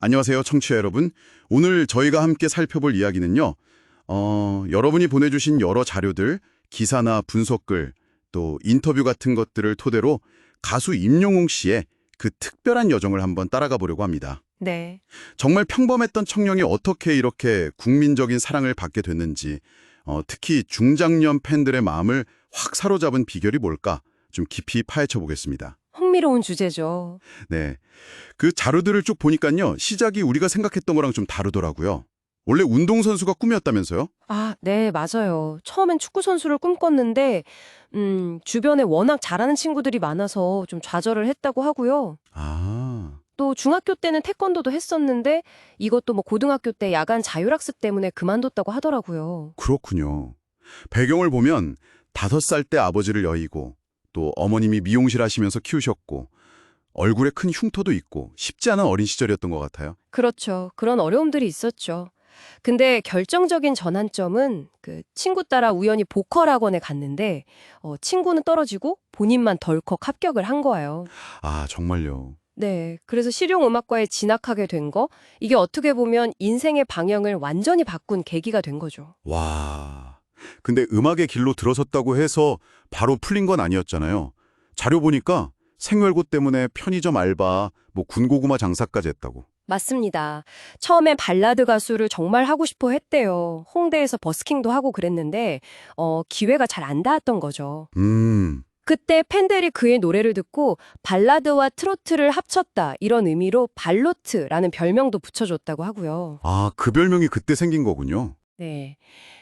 안녕하세요, 청취자 여러분. 오늘 저희가 함께 살펴볼 이야기는요. 여러분이 보내주신 여러 자료들, 기사나 분석글, 또 인터뷰 같은 것들을 토대로 가수 임영웅 씨의 그 특별한 여정을 한번 따라가 보려고 합니다. 네. 정말 평범했던 청년이 어떻게 이렇게 국민적인 사랑을 받게 됐는지, 특히 중장년 팬들의 마음을 확 사로잡은 비결이 뭘까 좀 깊이 파헤쳐 보겠습니다. 흥미로운 주제죠. 네. 그 자료들을 쭉 보니까요. 시작이 우리가 생각했던 거랑 좀 다르더라고요. 원래 운동선수가 꿈이었다면서요? 아, 네, 맞아요. 처음엔 축구 선수를 꿈꿨는데, 주변에 워낙 잘하는 친구들이 많아서 좀 좌절을 했다고 하고요. 아, 또 중학교 때는 태권도도 했었는데, 이것도 뭐 고등학교 때 야간 자율학습 때문에 그만뒀다고 하더라고요. 그렇군요. 배경을 보면 5살 때 아버지를 여의고 또 어머님이 미용실 하시면서 키우셨고 얼굴에 큰 흉터도 있고 쉽지 않은 어린 시절이었던 것 같아요. 그렇죠. 그런 어려움들이 있었죠. 근데 결정적인 전환점은 그 친구 따라 우연히 보컬 학원에 갔는데, 친구는 떨어지고 본인만 덜컥 합격을 한 거예요. 아, 정말요. 네. 그래서 실용음악과에 진학하게 된 거, 이게 어떻게 보면 인생의 방향을 완전히 바꾼 계기가 된 거죠. 와. 근데 음악의 길로 들어섰다고 해서 바로 풀린 건 아니었잖아요. 자료 보니까 생활고 때문에 편의점 알바, 뭐 군고구마 장사까지 했다고. 맞습니다. 처음엔 발라드 가수를 정말 하고 싶어 했대요. 홍대에서 버스킹도 하고 그랬는데, 기회가 잘 안 닿았던 거죠. 그때 팬들이 그의 노래를 듣고 발라드와 트로트를 합쳤다 이런 의미로 발로트라는 별명도 붙여줬다고 하고요. 아, 그 별명이 그때 생긴 거군요. 네.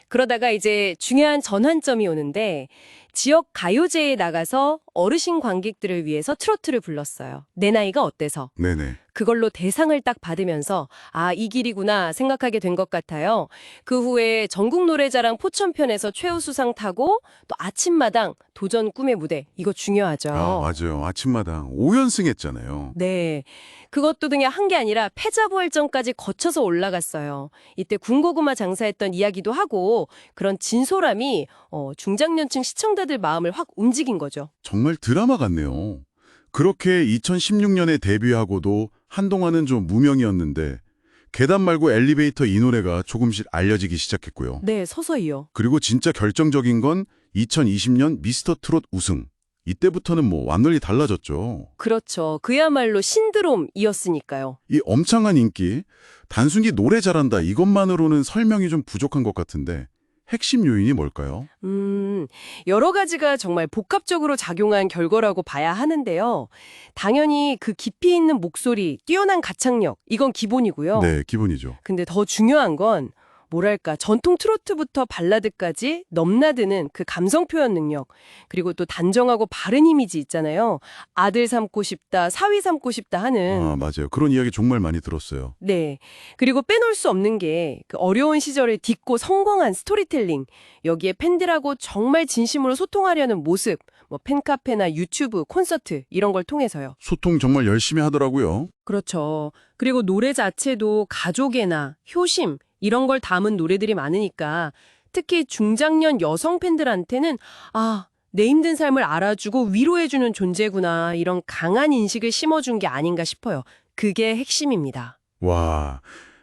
그러다가 이제 중요한 전환점이 오는데 지역 가요제에 나가서 어르신 관객들을 위해서 트로트를 불렀어요. 내 나이가 어때서. 네네. 그걸로 대상을 딱 받으면서 아, 이 길이구나 생각하게 된 것 같아요. 그 후에 전국 노래자랑 포천편에서 최우수상 타고 또 아침마당 도전 꿈의 무대 이거 중요하죠. 아, 맞아요. 아침마당 5연승 했잖아요. 네. 그것도 그냥 한 게 아니라 패자부활전까지 거쳐서 올라갔어요. 이때 군고구마 장사했던 이야기도 하고 그런 진솔함이 중장년층 시청자들 마음을 확 움직인 거죠. 정말 드라마 같네요. 그렇게 2016년에 데뷔하고도 한동안은 좀 무명이었는데 계단 말고 엘리베이터 이 노래가 조금씩 알려지기 시작했고요. 네, 서서히요. 그리고 진짜 결정적인 건 2020년 미스터 트롯 우승. 이때부터는 뭐 완전히 달라졌죠. 그렇죠. 그야말로 신드롬이었으니까요. 이 엄청난 인기, 단순히 노래 잘한다 이것만으로는 설명이 좀 부족한 것 같은데 핵심 요인이 뭘까요? 여러 가지가 정말 복합적으로 작용한 결과라고 봐야 하는데요. 당연히 그 깊이 있는 목소리, 뛰어난 가창력, 이건 기본이고요. 네, 기본이죠. 근데 더 중요한 건 뭐랄까 전통 트로트부터 발라드까지 넘나드는 그 감성 표현 능력 그리고 또 단정하고 바른 이미지 있잖아요. 아들 삼고 싶다, 사위 삼고 싶다 하는 아, 맞아요. 그런 이야기 정말 많이 들었어요. 네. 그리고 빼놓을 수 없는 게 그 어려운 시절을 딛고 성공한 스토리텔링. 여기에 팬들하고 정말 진심으로 소통하려는 모습. 뭐 팬카페나 유튜브, 콘서트 이런 걸 통해서요. 소통 정말 열심히 하더라고요. 그렇죠. 그리고 노래 자체도 가족애나 효심 이런 걸 담은 노래들이 많으니까 특히 중장년 여성 팬들한테는 아, 내 힘든 삶을 알아주고 위로해주는 존재구나 이런 강한 인식을 심어준 게 아닌가 싶어요. 그게 핵심입니다. 와,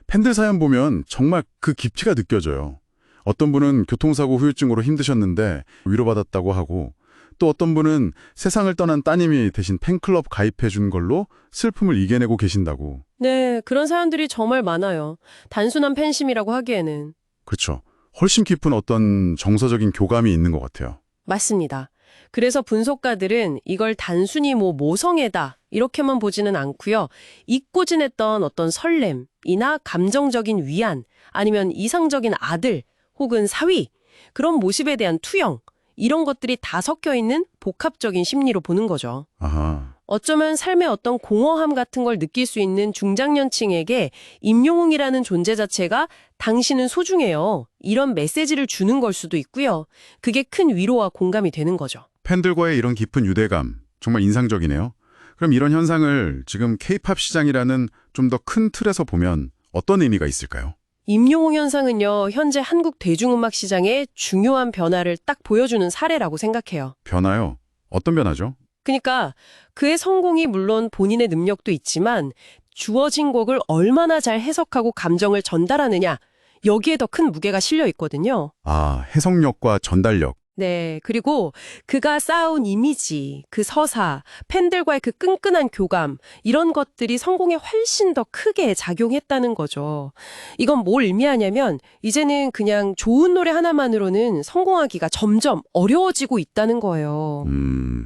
팬들 사연 보면 정말 그 깊이가 느껴져요. 어떤 분은 교통사고 후유증으로 힘드셨는데 위로받았다고 하고 또 어떤 분은 세상을 떠난 따님이 대신 팬클럽 가입해 준 걸로 슬픔을 이겨내고 계신다고. 네, 그런 사연들이 정말 많아요. 단순한 팬심이라고 하기에는. 그렇죠. 훨씬 깊은 어떤 정서적인 교감이 있는 것 같아요. 맞습니다. 그래서 분석가들은 이걸 단순히 뭐 모성애다 이렇게만 보지는 않고요. 잊고 지냈던 어떤 설렘이나 감정적인 위안 아니면 이상적인 아들 혹은 사위 그런 모습에 대한 투영 이런 것들이 다 섞여 있는 복합적인 심리로 보는 거죠. 아하. 어쩌면 삶의 어떤 공허함 같은 걸 느낄 수 있는 중장년층에게 임영웅이라는 존재 자체가 당신은 소중해요. 이런 메시지를 주는 걸 수도 있고요. 그게 큰 위로와 공감이 되는 거죠. 팬들과의 이런 깊은 유대감, 정말 인상적이네요. 그럼 이런 현상을 지금 케이팝 시장이라는 좀 더 큰 틀에서 보면 어떤 의미가 있을까요? 임영웅 현상은요, 현재 한국 대중음악 시장의 중요한 변화를 딱 보여주는 사례라고 생각해요. 변화요? 어떤 변화죠? 그러니까 그의 성공이 물론 본인의 능력도 있지만 주어진 곡을 얼마나 잘 해석하고 감정을 전달하느냐, 여기에 더 큰 무게가 실려 있거든요. 아, 해석력과 전달력. 네, 그리고 그가 쌓아온 이미지, 그 서사, 팬들과의 그 끈끈한 교감, 이런 것들이 성공에 훨씬 더 크게 작용했다는 거죠. 이건 뭘 의미하냐면 이제는 그냥 좋은 노래 하나만으로는 성공하기가 점점 어려워지고 있다는 거예요.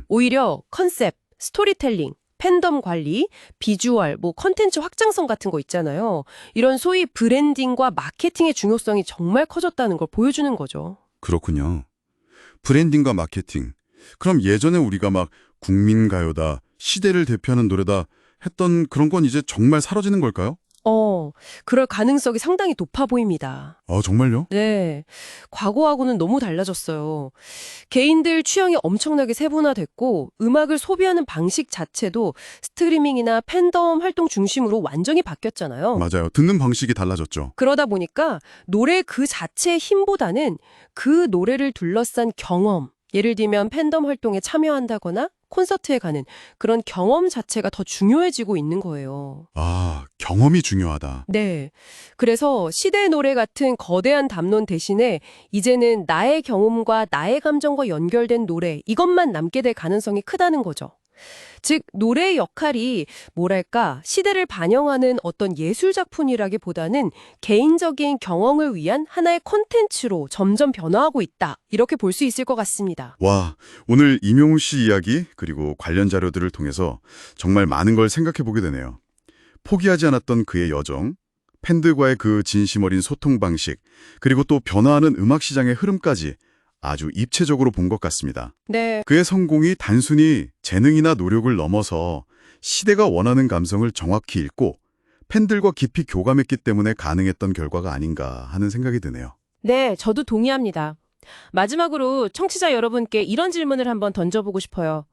오히려 컨셉, 스토리텔링, 팬덤 관리, 비주얼, 컨텐츠 확장성 같은 거 있잖아요. 이런 소위 브랜딩과 마케팅의 중요성이 정말 커졌다는 걸 보여주는 거죠. 그렇군요. 브랜딩과 마케팅. 그럼 예전에 우리가 막 국민가요다, 시대를 대표하는 노래다 했던 그런 건 이제 정말 사라지는 걸까요? 그럴 가능성이 상당히 높아 보입니다. 아, 정말요? 네. 과거하고는 너무 달라졌어요. 개인들 취향이 엄청나게 세분화됐고, 음악을 소비하는 방식 자체도 스트리밍이나 팬덤 활동 중심으로 완전히 바뀌었잖아요. 맞아요. 듣는 방식이 달라졌죠. 그러다 보니까 노래 그 자체의 힘보다는 그 노래를 둘러싼 경험, 예를 들면 팬덤 활동에 참여한다거나 콘서트에 가는 그런 경험 자체가 더 중요해지고 있는 거예요. 아, 경험이 중요하다. 네. 그래서 시대 노래 같은 거대한 담론 대신에 이제는 나의 경험과 나의 감정과 연결된 노래, 이것만 남게 될 가능성이 크다는 거죠. 즉, 노래의 역할이 뭐랄까, 시대를 반영하는 어떤 예술작품이라기보다는 개인적인 경험을 위한 하나의 콘텐츠로 점점 변화하고 있다. 이렇게 볼 수 있을 것 같습니다. 와, 오늘 임영웅 씨 이야기 그리고 관련 자료들을 통해서 정말 많은 걸 생각해 보게 되네요. 포기하지 않았던 그의 여정, 팬들과의 그 진심 어린 소통 방식, 그리고 또 변화하는 음악 시장의 흐름까지 아주 입체적으로 본 것 같습니다. 네. 그의 성공이 단순히 재능이나 노력을 넘어서 시대가 원하는 감성을 정확히 읽고 팬들과 깊이 교감했기 때문에 가능했던 결과가 아닌가 하는 생각이 드네요. 네, 저도 동의합니다. 마지막으로 청취자 여러분께 이런 질문을 한번 던져보고 싶어요.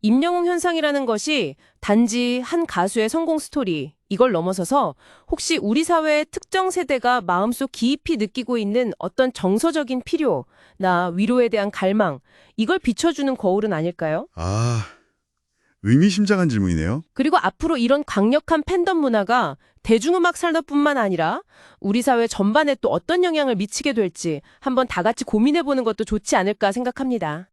임영웅 현상이라는 것이 단지 한 가수의 성공 스토리, 이걸 넘어서서 혹시 우리 사회의 특정 세대가 마음속 깊이 느끼고 있는 어떤 정서적인 필요, 나 위로에 대한 갈망, 이걸 비춰주는 거울은 아닐까요? 아, 의미심장한 질문이네요. 그리고 앞으로 이런 강력한 팬덤 문화가 대중음악 산업뿐만 아니라 우리 사회 전반에 또 어떤 영향을 미치게 될지 한번 다 같이 고민해보는 것도 좋지 않을까 생각합니다.